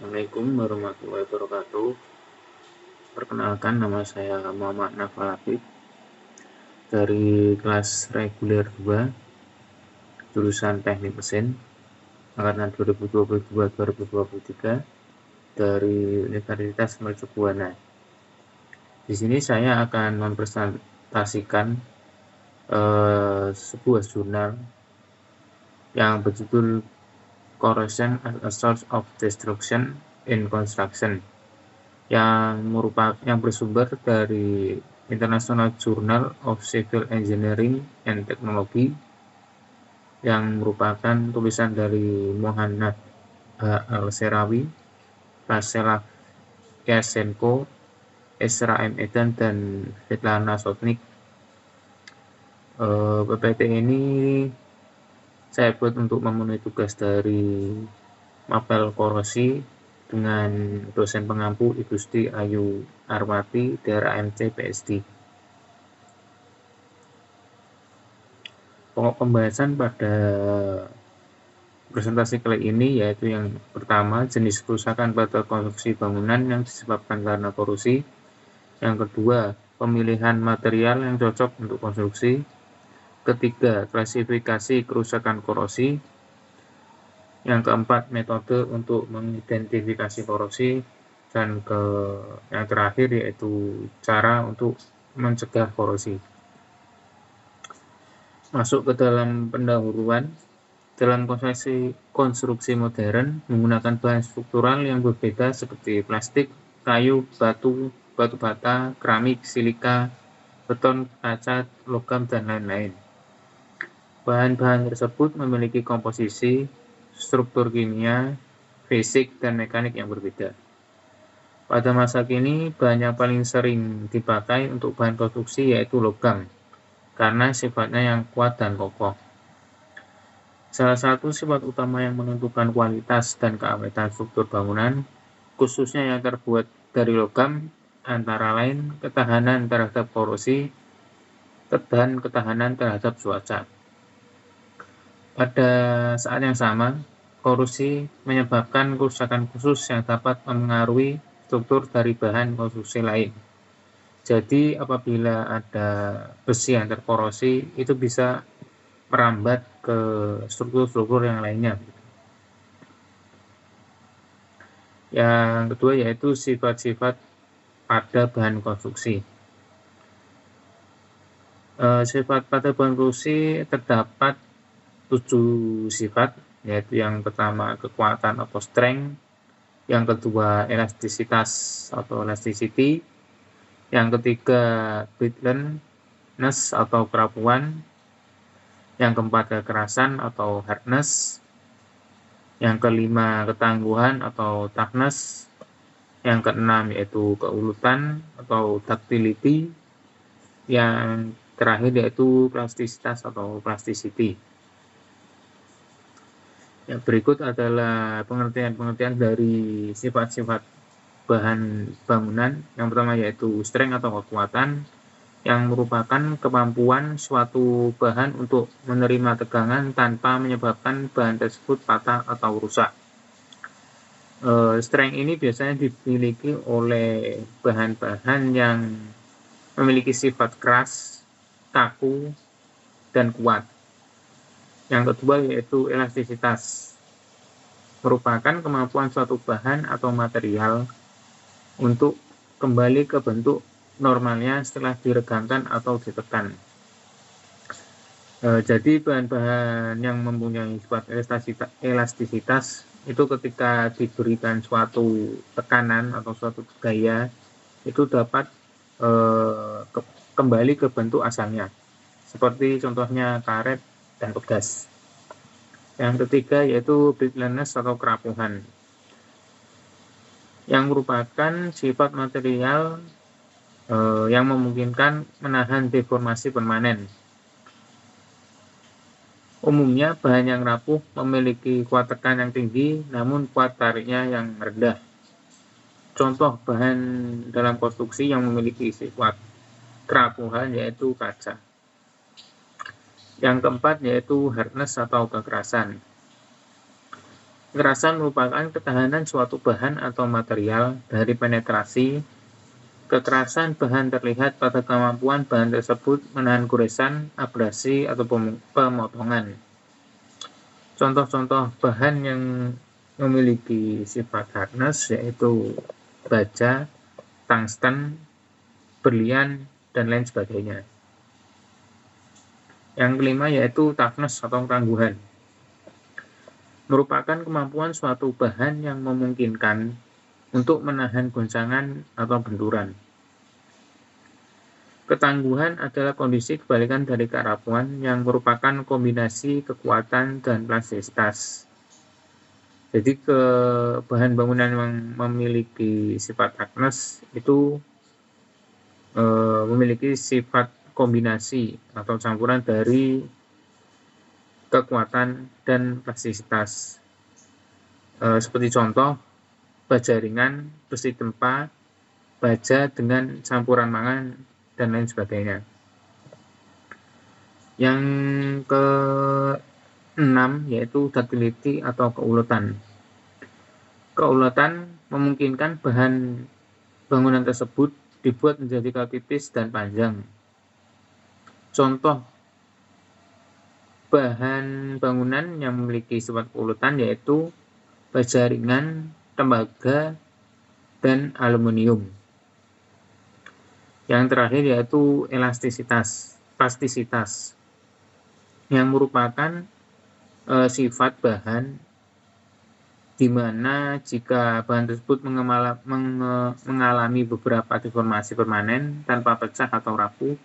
Assalamualaikum warahmatullahi wabarakatuh. Perkenalkan, nama saya Muhammad Naufal Habib dari kelas reguler 2 jurusan Teknik Mesin angkatan 2022-2023 dari Universitas Mercubuana. Di sini saya akan mempresentasikan sebuah jurnal yang berjudul Corrosion as a Source of Destruction in Construction, yang bersumber dari International Journal of Civil Engineering and Technology, yang merupakan tulisan dari Muhannad Al-Serawi, Rasela Yasenko, Esra M. Edan, dan Svetlana Sotnik. PPT ini saya buat untuk memenuhi tugas dari mapel korosi dengan dosen pengampu Ibu Sri Ayu Arwati dari AMC PSD. Pokok pembahasan pada presentasi kali ini yaitu yang pertama, jenis kerusakan pada konstruksi bangunan yang disebabkan karena korosi. Yang kedua, pemilihan material yang cocok untuk konstruksi. Ketiga, klasifikasi kerusakan korosi. Yang keempat, metode untuk mengidentifikasi korosi. Dan yang terakhir yaitu cara untuk mencegah korosi. Masuk ke dalam pendahuluan. Dalam konstruksi modern menggunakan bahan struktural yang berbeda seperti plastik, kayu, batu bata, keramik, silika, beton, kaca, logam, dan lain-lain. Bahan-bahan tersebut memiliki komposisi, struktur kimia, fisik, dan mekanik yang berbeda. Pada masa kini, bahan yang paling sering dipakai untuk bahan konstruksi yaitu logam, karena sifatnya yang kuat dan kokoh. Salah satu sifat utama yang menentukan kualitas dan keawetan struktur bangunan, khususnya yang terbuat dari logam, antara lain ketahanan terhadap korosi dan ketahanan terhadap cuaca. Pada saat yang sama, korosi menyebabkan kerusakan khusus yang dapat mempengaruhi struktur dari bahan konstruksi lain. Jadi apabila ada besi yang terkorosi, itu bisa merambat ke struktur-struktur yang lainnya. Yang kedua yaitu sifat-sifat pada bahan konstruksi. Sifat pada bahan konstruksi terdapat 7 sifat, yaitu yang pertama kekuatan atau strength, yang kedua elastisitas atau elasticity, yang ketiga brittleness atau kerapuan, yang keempat kekerasan atau hardness, yang kelima ketangguhan atau toughness, yang keenam yaitu keulutan atau ductility, yang terakhir yaitu plastisitas atau plasticity. Yang berikut adalah pengertian-pengertian dari sifat-sifat bahan bangunan. Yang pertama yaitu strength atau kekuatan, yang merupakan kemampuan suatu bahan untuk menerima tegangan tanpa menyebabkan bahan tersebut patah atau rusak. Strength ini biasanya dimiliki oleh bahan-bahan yang memiliki sifat keras, kaku, dan kuat. Yang kedua yaitu elastisitas, merupakan kemampuan suatu bahan atau material untuk kembali ke bentuk normalnya setelah diregangkan atau ditekan. Jadi bahan-bahan yang mempunyai sifat elastisitas itu ketika diberikan suatu tekanan atau suatu gaya itu dapat kembali ke bentuk asalnya, seperti contohnya karet dan pegas. Yang ketiga yaitu brittleness atau kerapuhan, yang merupakan sifat material yang memungkinkan menahan deformasi permanen. Umumnya bahan yang rapuh memiliki kuat tekan yang tinggi namun kuat tariknya yang rendah. Contoh bahan dalam konstruksi yang memiliki sifat kerapuhan yaitu kaca. Yang keempat yaitu hardness atau kekerasan, Kekerasan merupakan ketahanan suatu bahan atau material dari penetrasi. Kekerasan bahan terlihat pada kemampuan bahan tersebut menahan goresan, abrasi, atau pemotongan. Contoh-contoh bahan yang memiliki sifat hardness yaitu baja, tungsten, berlian, dan lain sebagainya. Yang kelima yaitu toughness atau ketangguhan. Merupakan kemampuan suatu bahan yang memungkinkan untuk menahan goncangan atau benturan. Ketangguhan adalah kondisi kebalikan dari kerapuhan yang merupakan kombinasi kekuatan dan plastisitas. Jadi bahan bangunan yang memiliki sifat hardness itu memiliki sifat kombinasi atau campuran dari kekuatan dan plastisitas. Seperti contoh, baja ringan, besi tempa, baja dengan campuran mangan, dan lain sebagainya. Yang ke-6 yaitu ductility atau keuletan. Keuletan memungkinkan bahan bangunan tersebut dibuat menjadi kekal tipis dan panjang. Contoh bahan bangunan yang memiliki sifat keuletan yaitu baja ringan, tembaga, dan aluminium. Yang terakhir yaitu elastisitas, plastisitas, yang merupakan sifat bahan di mana jika bahan tersebut mengalami beberapa deformasi permanen tanpa pecah atau rapuh.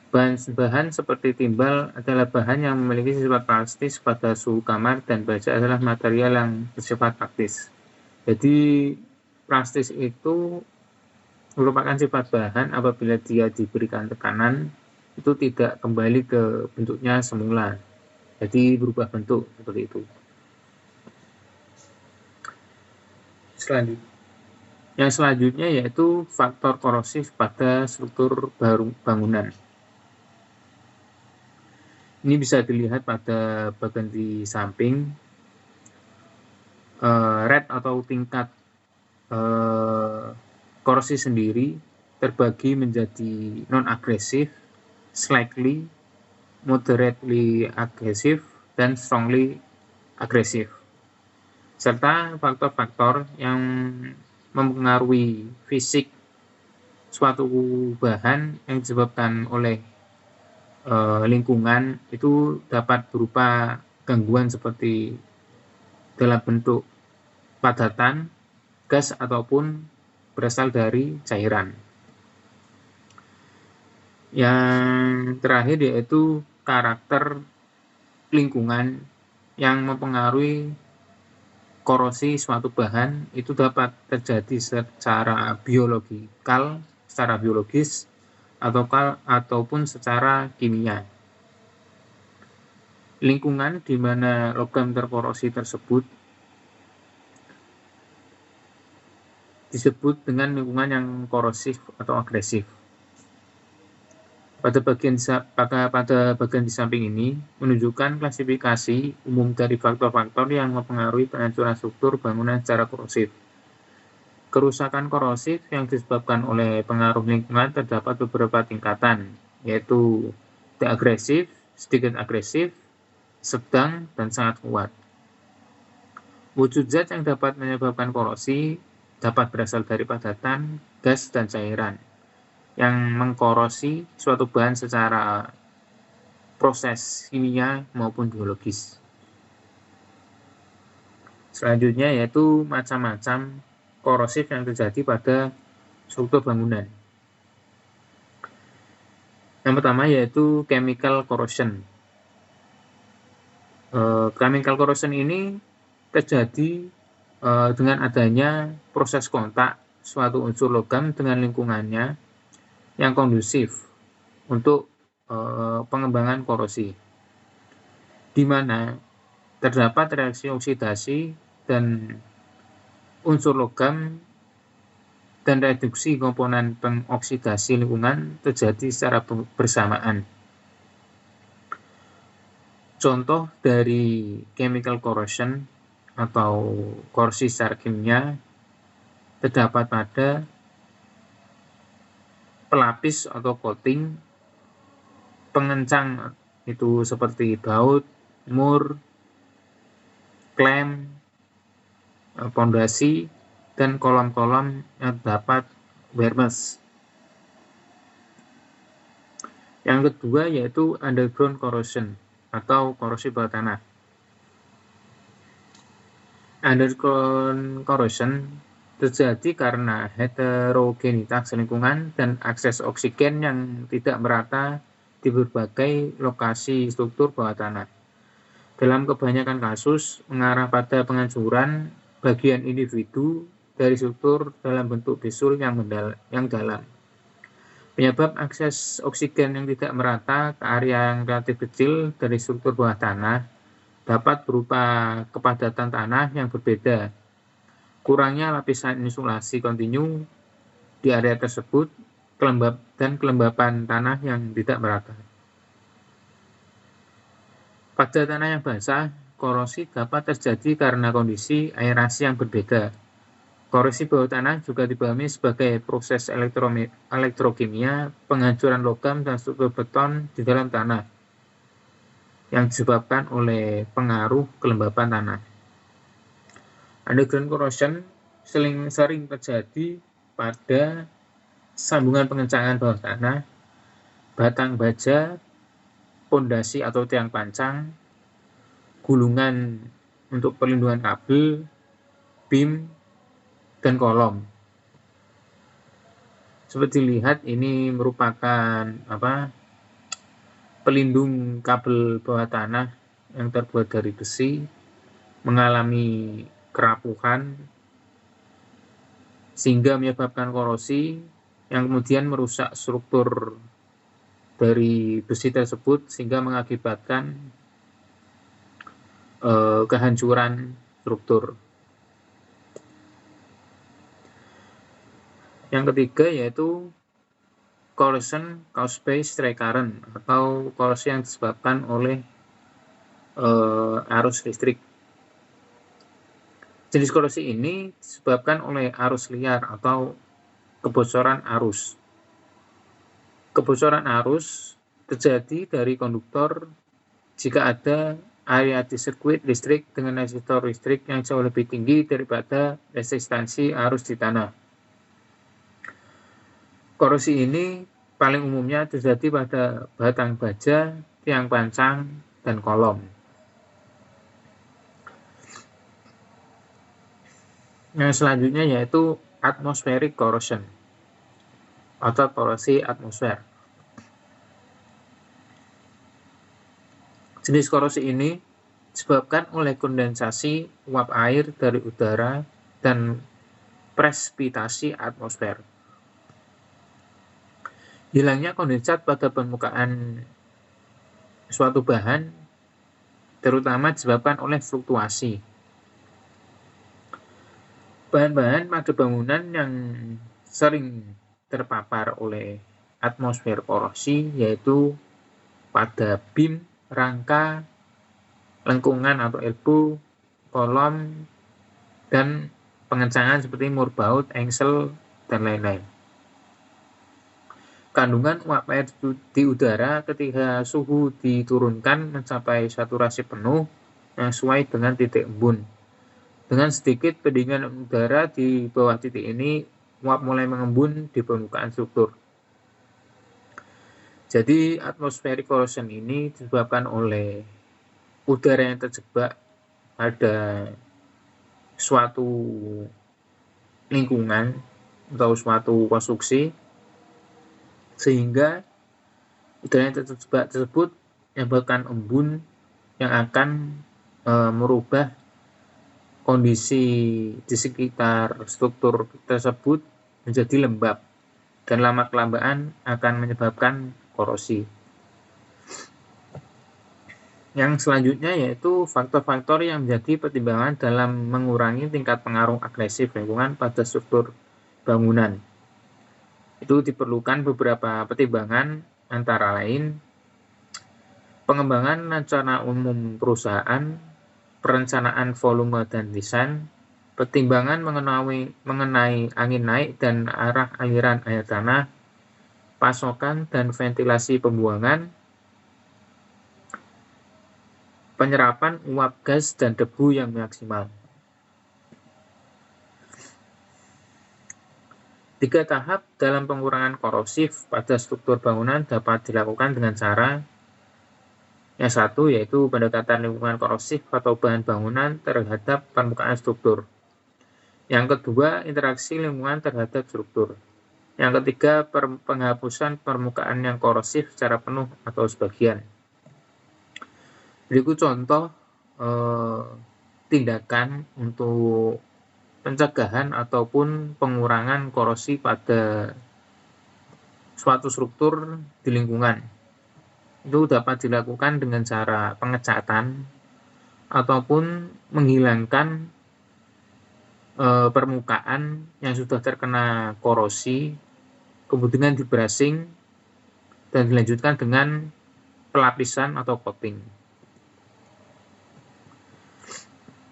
Bahan seperti timbal adalah bahan yang memiliki sifat plastis pada suhu kamar dan baja adalah material yang bersifat praktis. Jadi plastis itu merupakan sifat bahan apabila dia diberikan tekanan itu tidak kembali ke bentuknya semula. Jadi berubah bentuk seperti itu. Yang selanjutnya yaitu faktor korosif pada struktur bangunan. Ini bisa dilihat pada bagian di samping. Rate atau tingkat korosi sendiri terbagi menjadi non-agresif, slightly, moderately agresif, dan strongly agresif. Serta faktor-faktor yang mempengaruhi fisik suatu bahan yang disebabkan oleh lingkungan itu dapat berupa gangguan seperti dalam bentuk padatan, gas, ataupun berasal dari cairan. Yang terakhir yaitu karakter lingkungan yang mempengaruhi korosi suatu bahan itu dapat terjadi secara biologis, ataupun secara kimia. Lingkungan di mana logam terkorosi tersebut disebut dengan lingkungan yang korosif atau agresif. Pada bagian di samping ini menunjukkan klasifikasi umum dari faktor-faktor yang mempengaruhi penghancuran struktur bangunan secara korosif. Kerusakan korosif yang disebabkan oleh pengaruh lingkungan terdapat beberapa tingkatan, yaitu tidak agresif, sedikit agresif, sedang, dan sangat kuat. Wujud zat yang dapat menyebabkan korosi dapat berasal dari padatan, gas, dan cairan yang mengkorosi suatu bahan secara proses kimia maupun biologis. Selanjutnya yaitu macam-macam korosif yang terjadi pada struktur bangunan. Yang pertama yaitu chemical corrosion. Chemical corrosion ini terjadi dengan adanya proses kontak suatu unsur logam dengan lingkungannya yang kondusif untuk pengembangan korosi, di mana terdapat reaksi oksidasi dan unsur logam dan reduksi komponen pengoksidasi lingkungan terjadi secara bersamaan. Contoh dari chemical corrosion atau korsi secara kimia terdapat pada pelapis atau coating pengencang, itu seperti baut, mur, klem, pondasi, dan kolom-kolom yang terdapat wear mesh. Yang kedua yaitu underground corrosion atau korosi bawah tanah. Underground corrosion terjadi karena heterogenitas lingkungan dan akses oksigen yang tidak merata di berbagai lokasi struktur bawah tanah. Dalam kebanyakan kasus, mengarah pada penghancuran bagian individu dari struktur dalam bentuk bisul yang dalam. Penyebab akses oksigen yang tidak merata ke area yang relatif kecil dari struktur bawah tanah dapat berupa kepadatan tanah yang berbeda, kurangnya lapisan insulasi kontinu di area tersebut, dan kelembapan tanah yang tidak merata. Pada tanah yang basah, korosi dapat terjadi karena kondisi aerasi yang berbeda. Korosi bawah tanah juga dipahami sebagai proses elektrokimia penghancuran logam dan struktur beton di dalam tanah yang disebabkan oleh pengaruh kelembapan tanah. Underground corrosion sering terjadi pada sambungan pengencangan bawah tanah, batang baja, pondasi atau tiang pancang, gulungan untuk perlindungan kabel, beam, dan kolom. Seperti dilihat, ini merupakan pelindung kabel bawah tanah yang terbuat dari besi mengalami kerapuhan sehingga menyebabkan korosi yang kemudian merusak struktur dari besi tersebut sehingga mengakibatkan kehancuran struktur. Yang ketiga yaitu corrosion caused by stray current atau korosi yang disebabkan oleh arus listrik. Jenis korosi ini disebabkan oleh arus liar atau kebocoran arus. Kebocoran arus terjadi dari konduktor jika ada area di sirkuit listrik dengan resistor listrik yang jauh lebih tinggi daripada resistansi arus di tanah. Korosi ini paling umumnya terjadi pada batang baja, tiang pancang, dan kolom. Yang selanjutnya yaitu atmospheric corrosion atau korosi atmosfer. Jenis korosi ini disebabkan oleh kondensasi uap air dari udara dan presipitasi atmosfer. Hilangnya kondensat pada permukaan suatu bahan terutama disebabkan oleh fluktuasi. Bahan-bahan pada bangunan yang sering terpapar oleh atmosfer korosi yaitu pada beam, rangka, lengkungan atau elbow, kolom, dan pengencangan seperti mur baut, engsel, dan lain-lain. Kandungan uap air di udara ketika suhu diturunkan mencapai saturasi penuh yang sesuai dengan titik embun. Dengan sedikit pendinginan udara di bawah titik ini, uap mulai mengembun di permukaan struktur. Jadi atmospheric corrosion ini disebabkan oleh udara yang terjebak pada suatu lingkungan atau suatu konstruksi sehingga udara yang terjebak tersebut menyebabkan embun yang akan merubah kondisi di sekitar struktur tersebut menjadi lembab dan lama-kelamaan akan menyebabkan korosi. Yang selanjutnya yaitu faktor-faktor yang menjadi pertimbangan dalam mengurangi tingkat pengaruh agresif lingkungan pada struktur bangunan. Itu diperlukan beberapa pertimbangan antara lain pengembangan rencana umum perusahaan, perencanaan volume dan desain, pertimbangan mengenai angin naik dan arah aliran air tanah, pasokan dan ventilasi pembuangan, penyerapan uap gas dan debu yang maksimal. 3 tahap dalam pengurangan korosif pada struktur bangunan dapat dilakukan dengan cara yang satu, yaitu pendekatan lingkungan korosif atau bahan bangunan terhadap permukaan struktur. Yang kedua, interaksi lingkungan terhadap struktur. Yang ketiga, penghapusan permukaan yang korosif secara penuh atau sebagian. Berikut contoh tindakan untuk pencegahan ataupun pengurangan korosi pada suatu struktur di lingkungan. Itu dapat dilakukan dengan cara pengecatan ataupun menghilangkan permukaan yang sudah terkena korosi, kemudian di brushing dan dilanjutkan dengan pelapisan atau coating.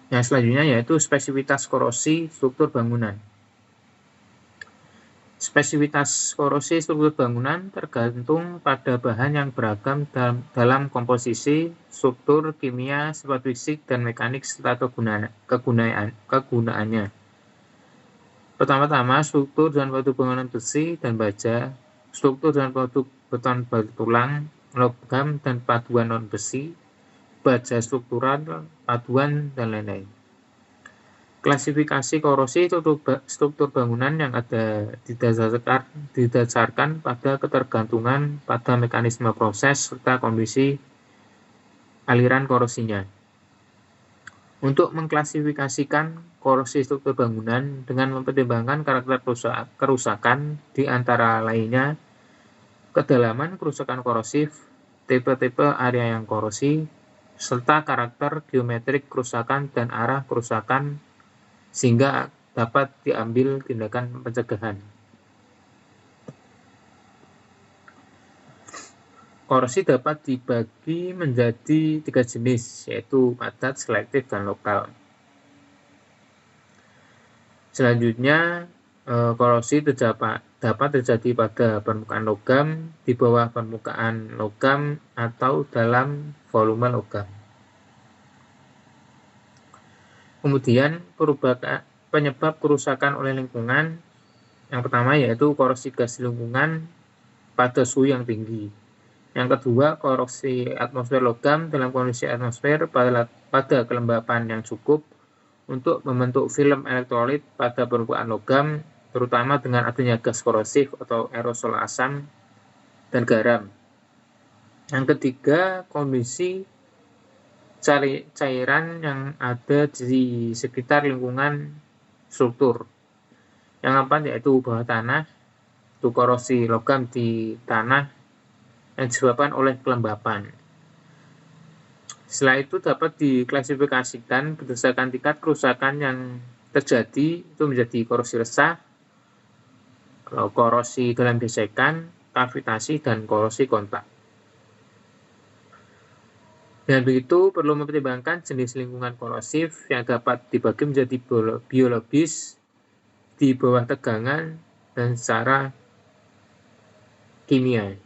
Yang selanjutnya yaitu spesifitas korosi struktur bangunan. Spesifitas korosi struktur bangunan tergantung pada bahan yang beragam dalam komposisi, struktur, kimia, sifat fisik, dan mekanik serta kegunaannya. Pertama-tama, struktur dan produk bangunan besi dan baja, struktur dan produk beton batu tulang, logam dan paduan non-besi, baja struktural, paduan, dan lain-lain. Klasifikasi korosi struktur bangunan yang ada didasarkan pada ketergantungan pada mekanisme proses serta kondisi aliran korosinya. Untuk mengklasifikasikan korosi struktur bangunan dengan mempertimbangkan karakter kerusakan di antara lainnya kedalaman kerusakan korosif, tipe-tipe area yang korosi, serta karakter geometrik kerusakan dan arah kerusakan sehingga dapat diambil tindakan pencegahan. Korosi dapat dibagi menjadi 3 jenis, yaitu padat, selektif, dan lokal. Selanjutnya, korosi dapat terjadi pada permukaan logam, di bawah permukaan logam, atau dalam volume logam. Kemudian, penyebab kerusakan oleh lingkungan, yang pertama yaitu korosi gas lingkungan pada suhu yang tinggi. Yang kedua, korosi atmosfer logam dalam kondisi atmosfer pada kelembapan yang cukup untuk membentuk film elektrolit pada permukaan logam, terutama dengan adanya gas korosif atau aerosol asam dan garam. Yang ketiga, kondisi cairan yang ada di sekitar lingkungan struktur. Yang keempat yaitu bawah tanah, itu korosi logam di tanah yang disebabkan oleh kelembapan. Setelah itu dapat diklasifikasikan berdasarkan tingkat kerusakan yang terjadi, itu menjadi korosi resah, korosi dalam gesekan, kavitasi, dan korosi kontak. Dan begitu perlu mempertimbangkan jenis lingkungan korosif yang dapat dibagi menjadi biologis, di bawah tegangan, dan secara kimia.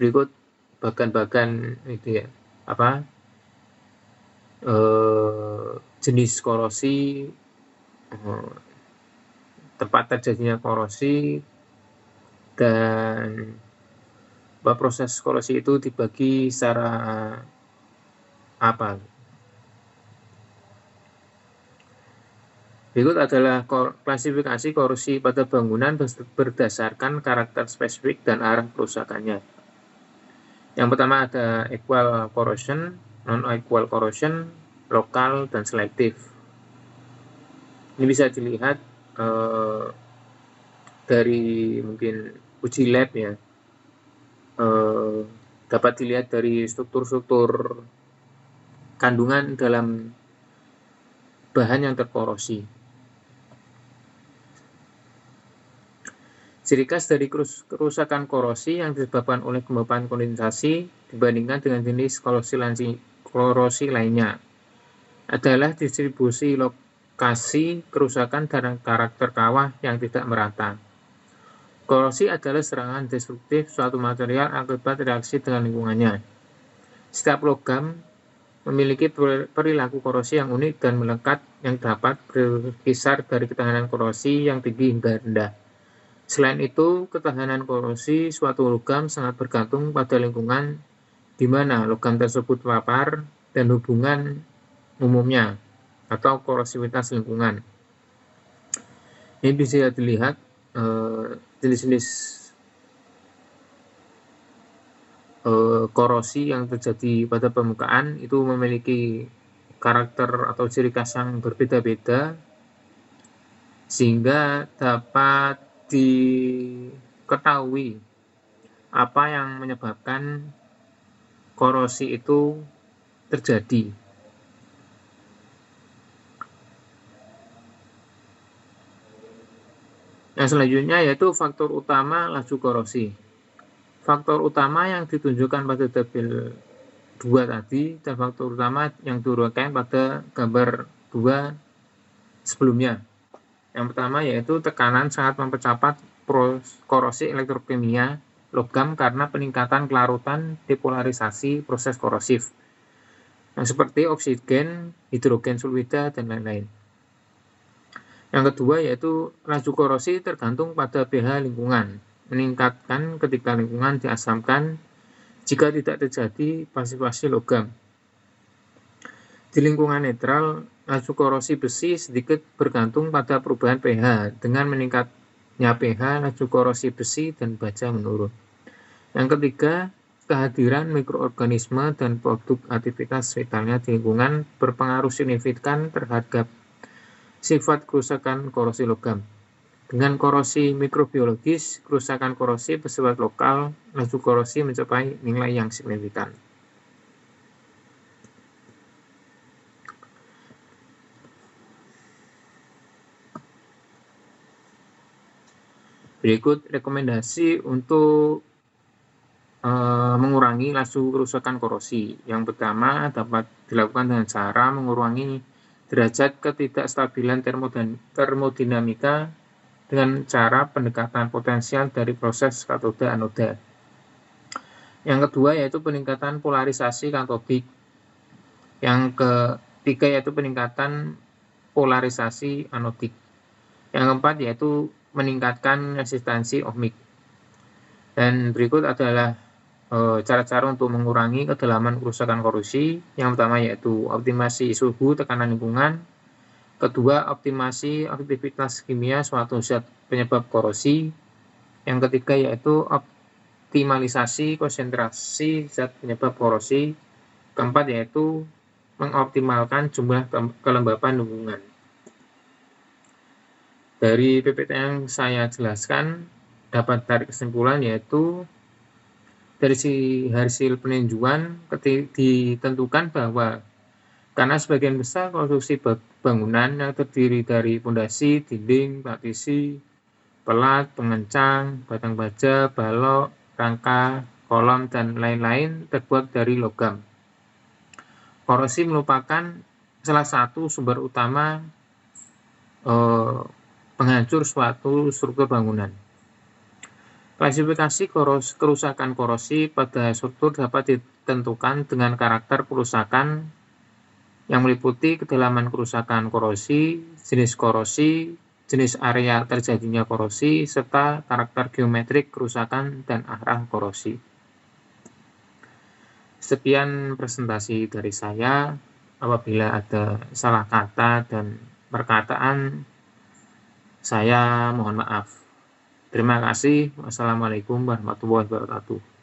Berikut bagan-bagan itu ya, jenis korosi, tempat terjadinya korosi, dan proses korosi itu dibagi secara apa. Berikut adalah klasifikasi korosi pada bangunan berdasarkan karakter spesifik dan arah kerusakannya. Yang pertama ada equal corrosion, non-equal corrosion, lokal, dan selektif. Ini bisa dilihat dari mungkin uji lab ya. Dapat dilihat dari struktur-struktur kandungan dalam bahan yang terkorosi. Ciri khas dari kerusakan korosi yang disebabkan oleh kelembapan kondensasi dibandingkan dengan jenis korosi lainnya adalah distribusi lokasi kerusakan dan karakter kawah yang tidak merata. Korosi adalah serangan destruktif suatu material akibat reaksi dengan lingkungannya. Setiap logam memiliki perilaku korosi yang unik dan melekat yang dapat berkisar dari ketahanan korosi yang tinggi hingga rendah. Selain itu, ketahanan korosi suatu logam sangat bergantung pada lingkungan di mana logam tersebut terpapar dan hubungan umumnya atau korosivitas lingkungan. Ini bisa dilihat jenis-jenis korosi yang terjadi pada permukaan itu memiliki karakter atau ciri khas yang berbeda-beda sehingga dapat diketahui apa yang menyebabkan korosi itu terjadi. Yang selanjutnya yaitu faktor utama laju korosi. Faktor utama yang ditunjukkan pada tabel 2 tadi dan faktor utama yang diuraikan pada gambar 2 sebelumnya. Yang pertama yaitu tekanan sangat mempercepat korosi elektrokimia logam karena peningkatan kelarutan depolarisasi proses korosif yang seperti oksigen, hidrogen sulfida, dan lain-lain. Yang kedua yaitu laju korosi tergantung pada pH lingkungan, meningkatkan ketika lingkungan diasamkan jika tidak terjadi pasivasi logam. Di lingkungan netral, laju korosi besi sedikit bergantung pada perubahan pH. Dengan meningkatnya pH, laju korosi besi dan baja menurun. Yang ketiga, kehadiran mikroorganisme dan produk aktivitas vitalnya di lingkungan berpengaruh signifikan terhadap sifat kerusakan korosi logam. Dengan korosi mikrobiologis, kerusakan korosi bersifat lokal, laju korosi mencapai nilai yang signifikan. Berikut rekomendasi untuk mengurangi laju kerusakan korosi. Yang pertama dapat dilakukan dengan cara mengurangi derajat ketidakstabilan termodinamika dengan cara pendekatan potensial dari proses katoda anoda. Yang kedua yaitu peningkatan polarisasi katodik. Yang ketiga yaitu peningkatan polarisasi anodik. Yang keempat yaitu meningkatkan resistansi ohmik. Dan berikut adalah cara-cara untuk mengurangi kedalaman kerusakan korosi. Yang pertama yaitu optimasi suhu tekanan lingkungan. Kedua, optimasi aktivitas kimia suatu zat penyebab korosi. Yang ketiga yaitu optimalisasi konsentrasi zat penyebab korosi. Keempat yaitu mengoptimalkan jumlah kelembapan lingkungan. Dari PPT yang saya jelaskan dapat tarik kesimpulan yaitu dari hasil peninjauan ditentukan bahwa karena sebagian besar konstruksi bangunan yang terdiri dari pondasi, dinding, partisi, pelat, pengencang, batang baja, balok, rangka, kolom, dan lain-lain terbuat dari logam. Korosi merupakan salah satu sumber utama penghancur suatu struktur bangunan. Klasifikasi kerusakan korosi pada struktur dapat ditentukan dengan karakter kerusakan yang meliputi kedalaman kerusakan korosi, jenis area terjadinya korosi, serta karakter geometrik kerusakan dan arah korosi. Sekian presentasi dari saya. Apabila ada salah kata dan perkataan, saya mohon maaf. Terima kasih. Wassalamualaikum warahmatullahi wabarakatuh.